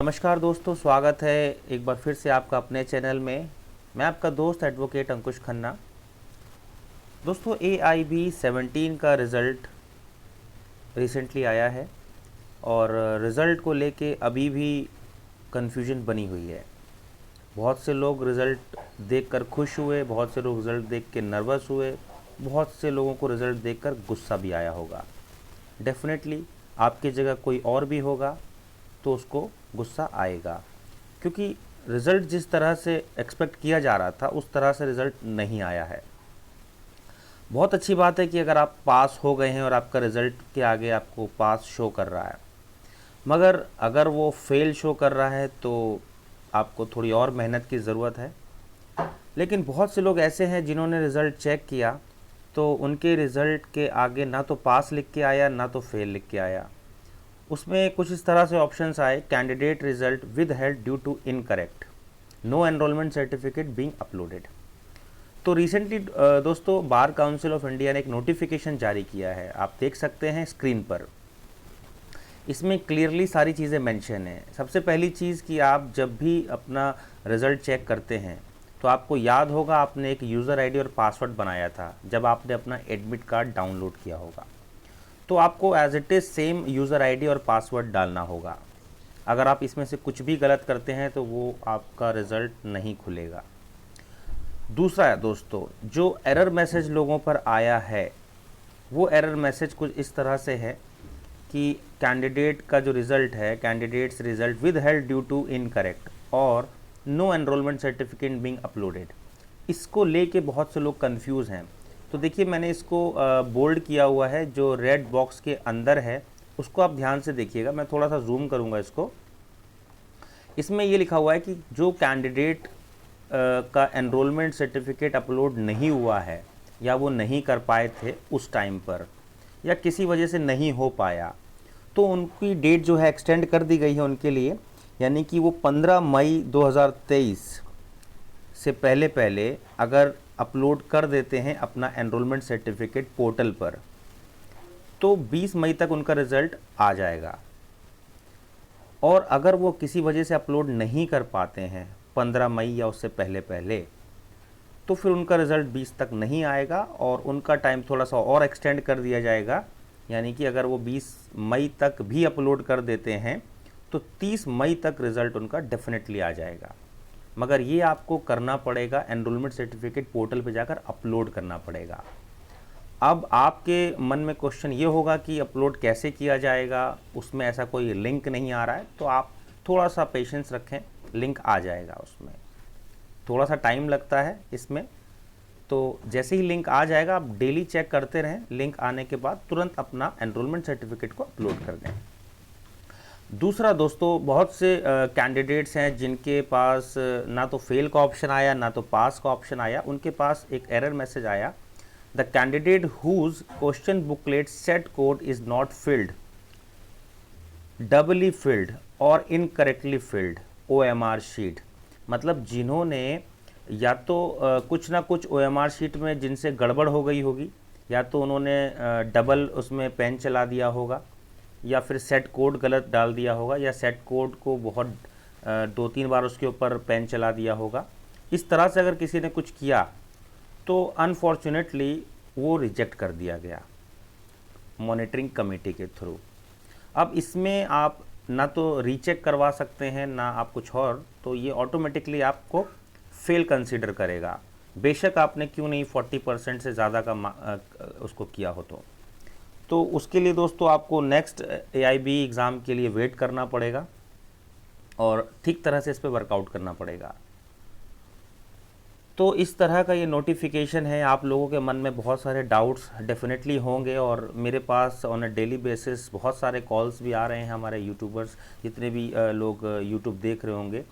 नमस्कार दोस्तों, स्वागत है एक बार फिर से आपका अपने चैनल में। मैं आपका दोस्त एडवोकेट अंकुश खन्ना। दोस्तों, AIB 17 का रिज़ल्ट रिसेंटली आया है और रिज़ल्ट को लेके अभी भी कन्फ्यूजन बनी हुई है। बहुत से लोग रिज़ल्ट देखकर खुश हुए, बहुत से लोग रिज़ल्ट देख के नर्वस हुए, बहुत से लोगों को रिज़ल्ट देखकर गुस्सा भी आया होगा। डेफिनेटली आपकी जगह कोई और भी होगा तो उसको गुस्सा आएगा, क्योंकि रिज़ल्ट जिस तरह से एक्सपेक्ट किया जा रहा था उस तरह से रिज़ल्ट नहीं आया है। बहुत अच्छी बात है कि अगर आप पास हो गए हैं और आपका रिज़ल्ट के आगे आपको पास शो कर रहा है, मगर अगर वो फेल शो कर रहा है तो आपको थोड़ी और मेहनत की ज़रूरत है। लेकिन बहुत से लोग ऐसे हैं जिन्होंने रिज़ल्ट चेक किया तो उनके रिज़ल्ट के आगे ना तो पास लिख के आया ना तो फेल लिख के आया। उसमें कुछ इस तरह से ऑप्शंस आए: candidate result with held due to incorrect, no enrolment certificate being uploaded. तो रिसेंटली दोस्तों, बार काउंसिल ऑफ इंडिया ने एक नोटिफिकेशन जारी किया है, आप देख सकते हैं स्क्रीन पर। इसमें क्लियरली सारी चीज़ें मेंशन है। सबसे पहली चीज़ कि आप जब भी अपना रिज़ल्ट चेक करते हैं तो आपको याद होगा आपने एक यूज़र आईडी और पासवर्ड बनाया था जब आपने अपना एडमिट कार्ड डाउनलोड किया होगा। तो आपको as it is same user ID और पासवर्ड डालना होगा। अगर आप इसमें से कुछ भी गलत करते हैं तो वो आपका रिज़ल्ट नहीं खुलेगा। दूसरा है दोस्तों, जो एरर मैसेज लोगों पर आया है वो एरर मैसेज कुछ इस तरह से है कि कैंडिडेट का जो रिज़ल्ट है, candidates result with held due to incorrect और no enrolment certificate being uploaded, इसको लेके बहुत से लोग कंफ्यूज हैं। तो देखिए, मैंने इसको बोल्ड किया हुआ है, जो रेड बॉक्स के अंदर है उसको आप ध्यान से देखिएगा। मैं थोड़ा सा जूम करूंगा इसको। इसमें ये लिखा हुआ है कि जो कैंडिडेट का एनरोलमेंट सर्टिफिकेट अपलोड नहीं हुआ है या वो नहीं कर पाए थे उस टाइम पर या किसी वजह से नहीं हो पाया, तो उनकी डेट जो है एक्सटेंड कर दी गई है उनके लिए। यानी कि वो 15 मई 2023 से पहले पहले अगर अपलोड कर देते हैं अपना एनरोलमेंट सर्टिफिकेट पोर्टल पर तो 20 मई तक उनका रिज़ल्ट आ जाएगा। और अगर वो किसी वजह से अपलोड नहीं कर पाते हैं 15 मई या उससे पहले पहले, तो फिर उनका रिज़ल्ट 20 तक नहीं आएगा और उनका टाइम थोड़ा सा और एक्सटेंड कर दिया जाएगा। यानी कि अगर वो 20 मई तक भी अपलोड कर देते हैं तो 30 मई तक रिज़ल्ट उनका डेफिनेटली आ जाएगा। मगर ये आपको करना पड़ेगा, एनरोलमेंट सर्टिफिकेट पोर्टल पे जाकर अपलोड करना पड़ेगा। अब आपके मन में क्वेश्चन ये होगा कि अपलोड कैसे किया जाएगा, उसमें ऐसा कोई लिंक नहीं आ रहा है। तो आप थोड़ा सा पेशेंस रखें, लिंक आ जाएगा। उसमें थोड़ा सा टाइम लगता है इसमें, तो जैसे ही लिंक आ जाएगा आप डेली चेक करते रहें। लिंक आने के बाद तुरंत अपना एनरोलमेंट सर्टिफिकेट को अपलोड कर दें। दूसरा दोस्तों, बहुत से कैंडिडेट्स हैं जिनके पास ना तो फेल का ऑप्शन आया ना तो पास का ऑप्शन आया। उनके पास एक एरर मैसेज आया: the candidate whose question booklet set code is not filled, doubly filled और इनकरेक्टली फिल्ड OMR शीट। मतलब जिन्होंने या तो कुछ ना कुछ OMR शीट में जिनसे गड़बड़ हो गई होगी, या तो उन्होंने डबल उसमें पेन चला दिया होगा, या फिर सेट कोड गलत डाल दिया होगा, या सेट कोड को बहुत 2-3 बार उसके ऊपर पेन चला दिया होगा। इस तरह से अगर किसी ने कुछ किया तो अनफॉर्चुनेटली वो रिजेक्ट कर दिया गया मॉनिटरिंग कमेटी के थ्रू। अब इसमें आप ना तो रीचेक करवा सकते हैं ना आप कुछ और, तो ये ऑटोमेटिकली आपको फेल कंसीडर करेगा, बेशक आपने क्यों नहीं 40% से ज़्यादा का उसको किया हो। तो उसके लिए दोस्तों आपको नेक्स्ट AIB एग्ज़ाम के लिए वेट करना पड़ेगा और ठीक तरह से इस पर वर्कआउट करना पड़ेगा। तो इस तरह का ये नोटिफिकेशन है। आप लोगों के मन में बहुत सारे डाउट्स डेफिनेटली होंगे और मेरे pass on a daily basis बहुत सारे कॉल्स भी आ रहे हैं। हमारे यूट्यूबर्स, जितने भी लोग यूट्यूब देख रहे होंगे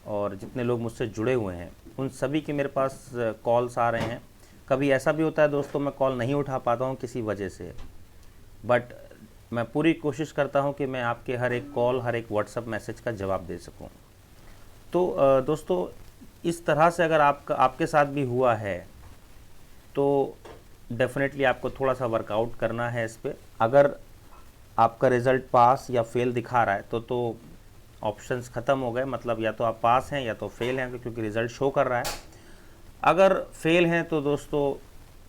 और जितने लोग मुझसे जुड़े हुए हैं, उन सभी के मेरे पास कॉल्स आ रहे हैं। कभी ऐसा भी होता है दोस्तों, मैं कॉल नहीं उठा पाता हूँ किसी वजह से, बट मैं पूरी कोशिश करता हूं कि मैं आपके हर एक कॉल, हर एक व्हाट्सएप मैसेज का जवाब दे सकूं। तो दोस्तों, इस तरह से अगर आपके साथ भी हुआ है तो डेफिनेटली आपको थोड़ा सा वर्कआउट करना है इस पर। अगर आपका रिज़ल्ट पास या फेल दिखा रहा है तो ऑप्शंस ख़त्म हो गए, मतलब या तो आप पास हैं या तो फेल हैं, क्योंकि रिज़ल्ट शो कर रहा है। अगर फेल हैं तो दोस्तों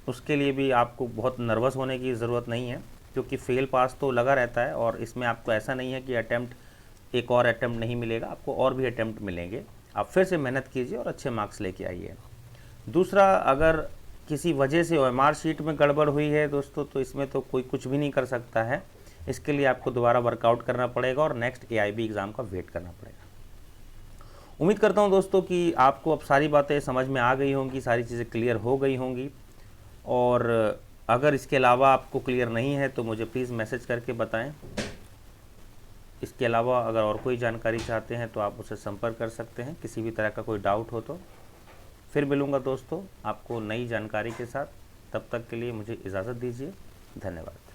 उसके लिए भी आपको बहुत नर्वस होने की ज़रूरत नहीं है, क्योंकि फेल पास तो लगा रहता है, और इसमें आपको ऐसा नहीं है कि अटैम्प्ट एक और अटैम्प्ट नहीं मिलेगा, आपको और भी अटैम्प्ट मिलेंगे। आप फिर से मेहनत कीजिए और अच्छे मार्क्स लेके आइए। दूसरा, अगर किसी वजह से ओएमआर शीट में गड़बड़ हुई है दोस्तों, तो इसमें तो कोई कुछ भी नहीं कर सकता है। इसके लिए आपको दोबारा वर्कआउट करना पड़ेगा और नेक्स्ट एआईबी एग्ज़ाम का वेट करना पड़ेगा। उम्मीद करता हूं दोस्तों कि आपको अब सारी बातें समझ में आ गई होंगी, सारी चीज़ें क्लियर हो गई होंगी। और अगर इसके अलावा आपको क्लियर नहीं है तो मुझे प्लीज़ मैसेज करके बताएं। इसके अलावा अगर और कोई जानकारी चाहते हैं तो आप मुझसे संपर्क कर सकते हैं, किसी भी तरह का कोई डाउट हो तो। फिर मिलूँगा दोस्तों आपको नई जानकारी के साथ, तब तक के लिए मुझे इजाज़त दीजिए। धन्यवाद।